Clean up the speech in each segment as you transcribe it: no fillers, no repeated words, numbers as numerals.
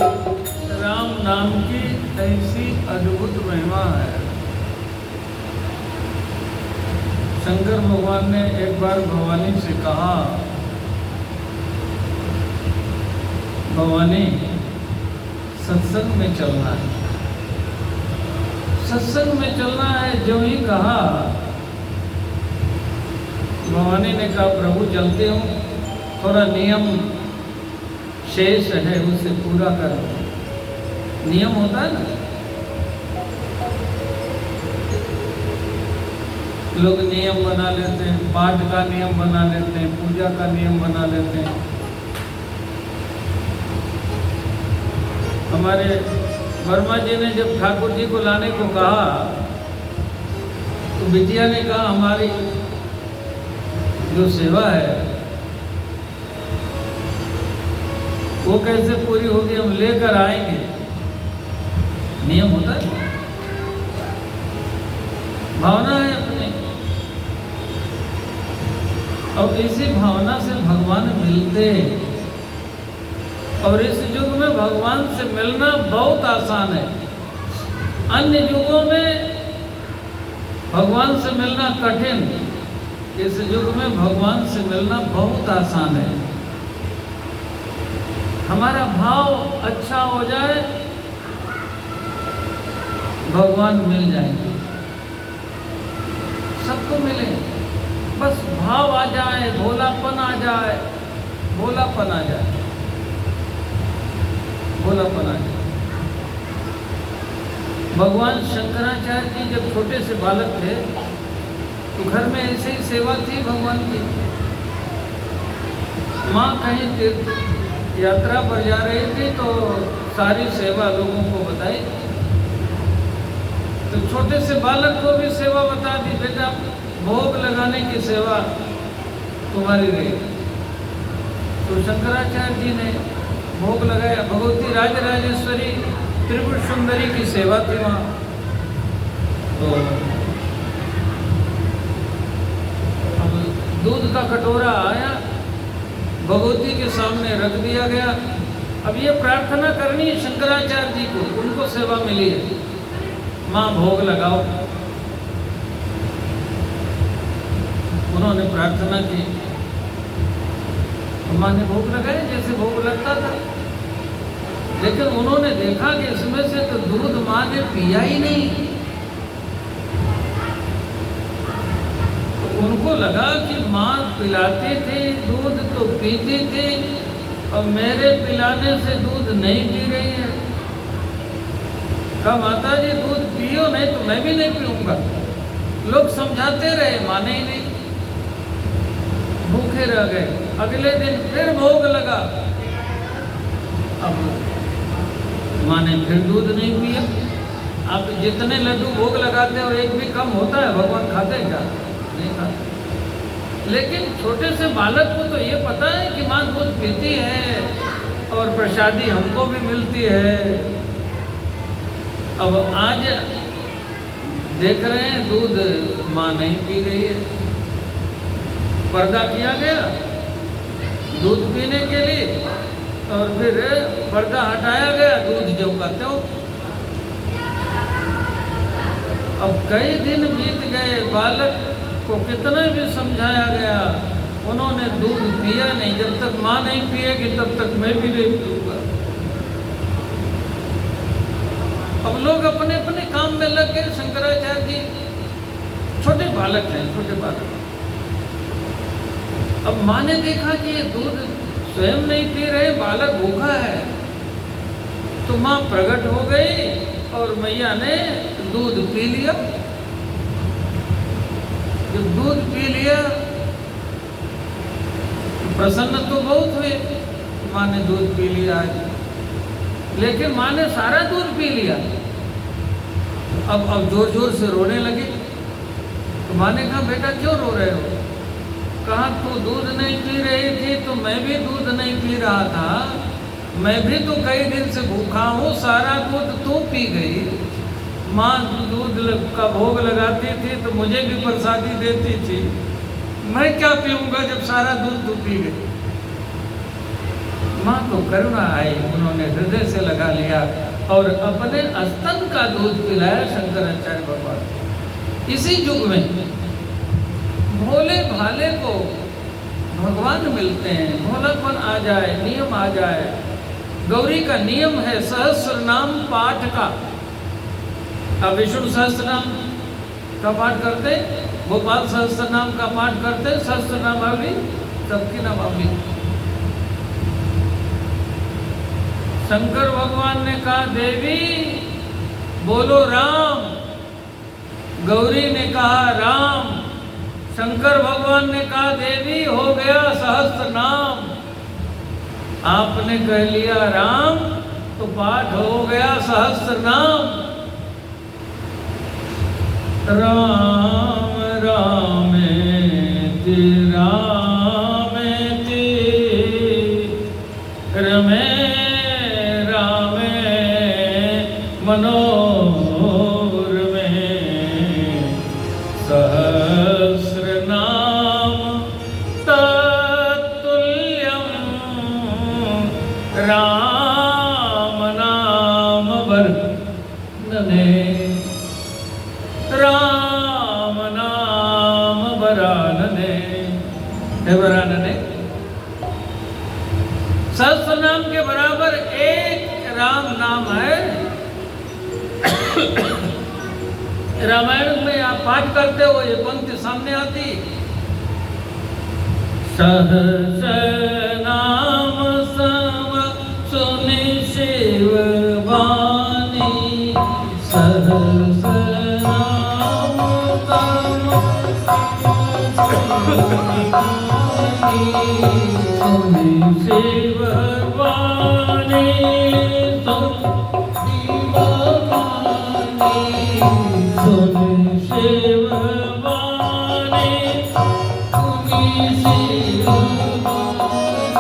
राम नाम की ऐसी अद्भुत महिमा है। शंकर भगवान ने एक बार भवानी से कहा, भवानी सत्संग में चलना है, सत्संग में चलना है। जो ही कहा, भवानी ने कहा, प्रभु चलते हूँ, थोड़ा नियम शेष है उसे पूरा करो। नियम होता है ना, लोग नियम बना लेते हैं, पाठ का नियम बना लेते हैं, पूजा का नियम बना लेते हैं। हमारे वर्मा जी ने जब ठाकुर जी को लाने को कहा तो बिटिया ने कहा, हमारी जो सेवा है वो कैसे पूरी होगी, हम लेकर आएंगे। नियम होता है, भावना है अपनी, और इसी भावना से भगवान मिलते हैं। और इस युग में भगवान से मिलना बहुत आसान है। अन्य युगों में भगवान से मिलना कठिन, इस युग में भगवान से मिलना बहुत आसान है। हमारा भाव अच्छा हो जाए, भगवान मिल जाएंगे, सबको मिले। बस भाव आ जाए, भोलापन आ जाए, भोलापन आ जाए, भोलापन आ जाए। भगवान शंकराचार्य जी जब छोटे से बालक थे तो घर में ऐसे ही सेवा थी भगवान की। माँ कहीं तीर्थ यात्रा पर जा रही थी तो सारी सेवा लोगों को बताई। तो छोटे से बालक को भी सेवा बता दी, बेटा भोग लगाने की सेवा तुम्हारी रही। तो शंकराचार्य जी ने भोग लगाया। भगवती राजराजेश्वरी त्रिपुर सुंदरी की सेवा थी वहाँ। तो अब दूध का कटोरा आया, भगवती के सामने रख दिया गया। अब ये प्रार्थना करनी है शंकराचार्य जी को, उनको सेवा मिली है, माँ भोग लगाओ। उन्होंने प्रार्थना की, माँ ने भोग लगाया जैसे भोग लगता था। लेकिन उन्होंने देखा कि इसमें से तो दूध माँ ने पिया ही नहीं। तो उनको लगा कि माँ पिलाते थे, दूध तो पीते थे, और मेरे पिलाने से दूध नहीं पी रही है। कहा, माता जी दूध पियो, नहीं तो मैं भी नहीं पीऊंगा। लोग समझाते रहे, माने ही नहीं, भूखे रह गए। अगले दिन फिर भोग लगा, अब माँ ने फिर दूध नहीं पिया। आप जितने लड्डू भोग लगाते हैं और एक भी कम होता है, भगवान खाते हैं क्या? नहीं खाते। लेकिन छोटे से बालक को तो ये पता है कि माँ दूध पीती है और प्रसादी हमको भी मिलती है। अब आज देख रहे हैं दूध माँ नहीं पी रही है। पर्दा किया गया दूध पीने के लिए, और फिर पर्दा हटाया गया, दूध जो का त्यों। अब कई दिन बीत गए, बालक को कितना भी समझाया गया, उन्होंने दूध पिया नहीं। जब तक माँ नहीं पिएगी तब तक मैं भी नहीं पीऊंगा। अब लोग अपने अपने काम में लग गए। शंकराचार्य जी छोटे बालक हैं, छोटे बालक। अब माँ ने देखा कि ये दूध स्वयं नहीं पी रहे, बालक भूखा है। तो माँ प्रकट हो गई और मैया ने दूध पी लिया। जब दूध पी लिया प्रसन्न तो बहुत हुए, माँ ने दूध पी लिया आज। लेकिन माँ ने सारा दूध पी लिया। अब जोर जोर से रोने लगी। तो माँ ने कहा, बेटा क्यों रो रहे हो? कहा, तू दूध नहीं पी रही थी तो मैं भी दूध नहीं पी रहा था। मैं भी तो कई दिन से भूखा हूँ, सारा दूध तू पी गई। माँ दूध का भोग लगाती थी तो मुझे भी प्रसादी देती थी, मैं क्या पीऊँगा जब सारा दूध तू पी गई। माँ को करुणा आई, उन्होंने हृदय से लगा उठा लिया और अपने स्तन का दूध पिलाया शंकराचार्य भगवान। इसी युग में भोले भाले को भगवान मिलते हैं, भोलापन आ जाए, नियम आ जाए। गौरी का नियम है सहस्र नाम पाठ का। अब विष्णु सहस्त्र नाम का पाठ करते, गोपाल सहस्त्र नाम का पाठ करते, सहस्त्र नामावली सबकी नामावली। शंकर भगवान ने कहा देवी बोलो राम, गौरी ने कहा राम, शंकर भगवान ने कहा देवी हो गया सहस्त्र नाम। आपने कह लिया राम तो पाठ हो गया सहस्त्र नाम। राम रामेति रामेति रमे रामे मनोरमे सहस्रनाम तत्तुल्यं राम नाम वर्णने। राम नाम वरानने। हे वरानने, सहस्र नाम के बराबर एक राम नाम है। रामायण में आप पाठ करते हो, ये पंक्ति सामने आती, सहस्र नाम सम सुनि शिव वाणी। सहस्र नाम सम सुनि शिव वाणी। सुनि शिव वाणी, सुनि शिव वाणी।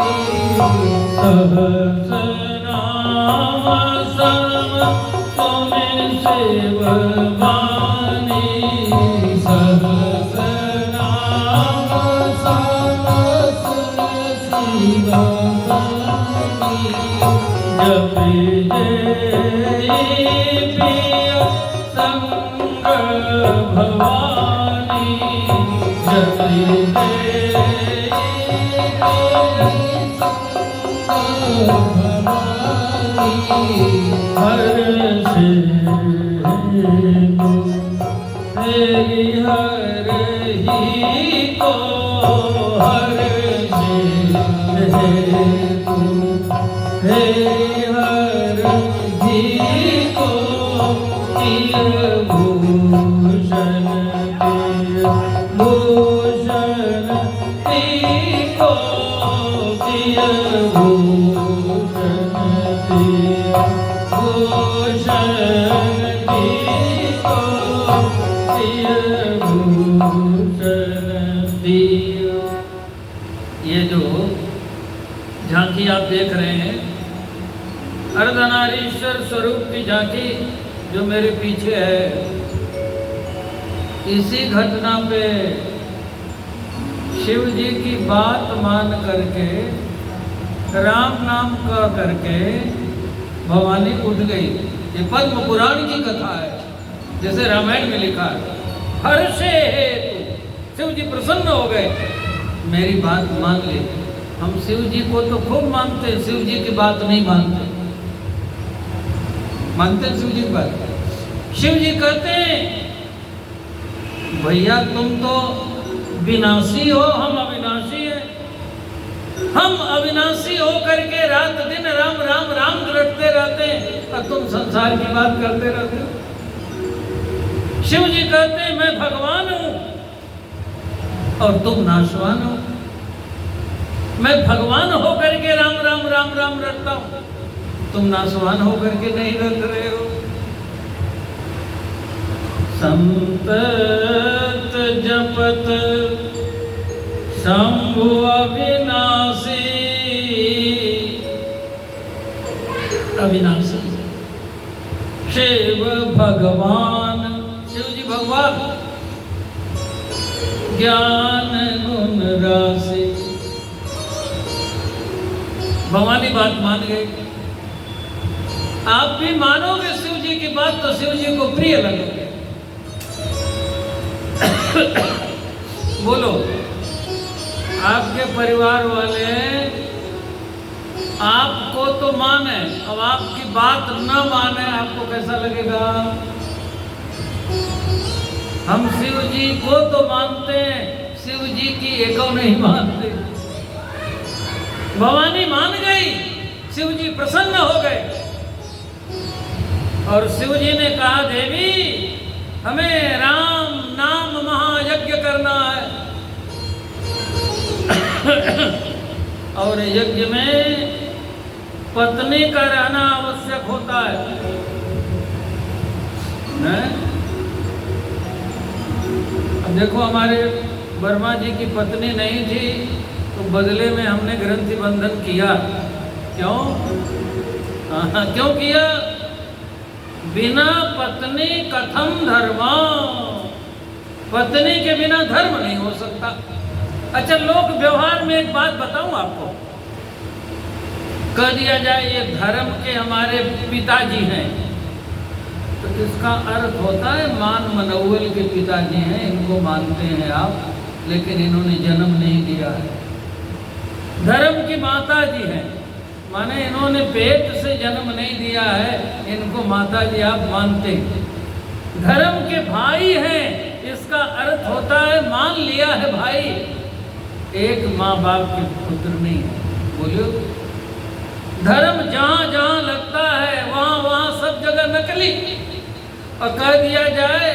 सहस्र नाम सम सुनि शिव वाणी। सहस्र नाम सम सुनि शिव वाणी। जपि प्रिय संग भवानी। जपि भवानी। हर से तेरी हर ही को, हर से हे हर ही को। प्रिय भूषण प्रिय भूषण को, प्रिय भूषण प्रिय भूषण को, प्रिय भूषण प्रिय। ये जो झांकी आप देख रहे हैं, अर्धनारीश्वर स्वरूप की झांकी जो मेरे पीछे है, इसी घटना पे शिव जी की बात मान करके, राम नाम कह करके भवानी उठ गई। ये पद्म पुराण की कथा है, जैसे रामायण में लिखा है। हर्षे हेतु शिव जी प्रसन्न हो गए, मेरी बात मान ली। हम शिव जी को तो खूब मानते हैं, शिव जी की बात नहीं मानते। मानते हैं शिव जी की बात। शिव जी कहते हैं भैया तुम तो विनाशी हो, हम अविनाशी हैं। हम अविनाशी हो करके रात दिन राम राम राम रटते रहते हैं और तुम संसार की बात करते रहते हो। शिव जी कहते हैं मैं भगवान हूं और तुम नाशवान हो। मैं भगवान हो करके राम राम राम राम रटता हूं, तुम नाशवान हो करके नहीं रट रहे हो। संतत जपत शंभु अविनाशी। अविनाशी शिव भगवान, शिव जी भगवान, ज्ञान गुण राशि। भवानी बात मान गई। आप भी मानोगे शिव जी की बात तो शिव जी को प्रिय लगोगे। बोलो, आपके परिवार वाले आपको तो माने, अब आपकी बात न माने, आपको कैसा लगेगा? हम शिव जी को तो मानते हैं, शिव जी की एको नहीं मानते। भवानी मान गई, शिव जी प्रसन्न हो गए और शिव जी ने कहा, देवी हमें राम नाम महायज्ञ करना है। और यज्ञ में पत्नी का रहना आवश्यक होता है। अब देखो, हमारे वर्मा जी की पत्नी नहीं थी तो बदले में हमने ग्रंथि बंधन किया। क्यों? क्यों किया? बिना पत्नी कथम धर्मा, पत्नी के बिना धर्म नहीं हो सकता। अच्छा, लोक व्यवहार में एक बात बताऊं आपको, कह दिया जाए ये धर्म के हमारे पिताजी हैं, तो इसका अर्थ होता है मान मनौवल के पिताजी हैं, इनको मानते हैं आप, लेकिन इन्होंने जन्म नहीं दिया है। धर्म की माता जी हैं, माने इन्होंने पेट से जन्म नहीं दिया है, इनको माता जी आप मानते हैं। धर्म के भाई हैं, इसका अर्थ होता है मान लिया है भाई, एक माँ बाप के पुत्र नहीं है। बोलो, धर्म जहां जहां लगता है वहां वहां सब जगह नकली। और कह दिया जाए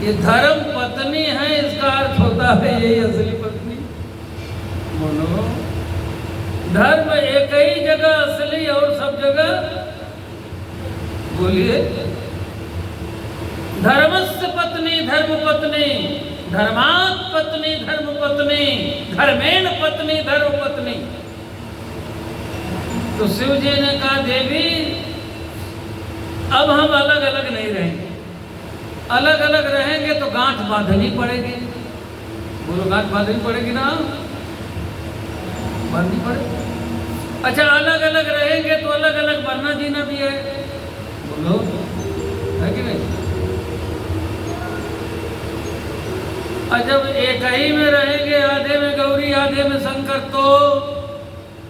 ये धर्म पत्नी है, इसका अर्थ होता है यही असली पत्नी। बोलो, धर्म एक ही जगह असली और सब जगह, बोलिए, धर्मस्य पत्नी धर्म पत्नी, धर्मात् पत्नी धर्म पत्नी, धर्मेण पत्नी धर्म पत्नी। तो शिव जी ने कहा, देवी अब हम अलग अलग नहीं रहेंगे, अलग अलग रहेंगे तो गांठ बांधनी पड़ेगी। बोलो, गांठ बांधनी पड़ेगी ना? बांधनी पड़ेगी। अच्छा, अलग अलग रहेंगे तो अलग अलग मरना जीना भी है। बोलो, है कि नहीं? जब एक ही में रहेंगे, आधे में गौरी आधे में शंकर, तो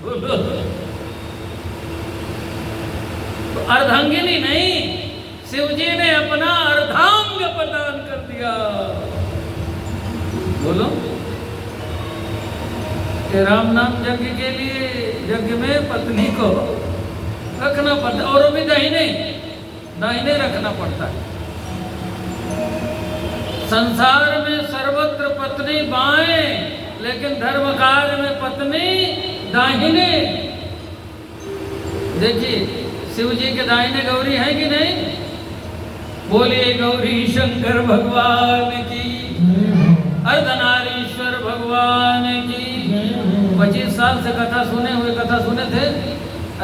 बोलो, तो अर्धांगिनी नहीं, शिव जी ने अपना अर्धांग प्रदान कर दिया। बोलो, राम नाम यज्ञ के लिए यज्ञ में पत्नी को रखना पड़ता, और भी दाहिने दाहिने रखना पड़ता है। संसार में सर्वत्र पत्नी बाएं, लेकिन धर्म कार्य में पत्नी दाहिने। देखिए, शिव जी के दाहिने गौरी है कि नहीं? बोलिए, गौरी शंकर भगवान की, अर्धनारीश्वर भगवान की। 25 साल से कथा सुने हुए, कथा सुने थे,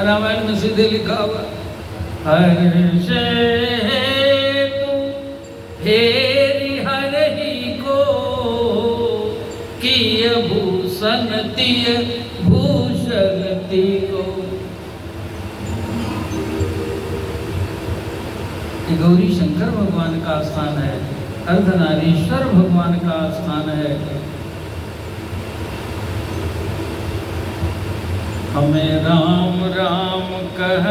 रामायण में सीधे लिखा हुआ, हर्षे तू हेरी हरही को, किय भूषण तिय भूषण ती को। गौरी शंकर भगवान का स्थान है, अर्धनारीश्वर भगवान का स्थान है। हमें राम राम कह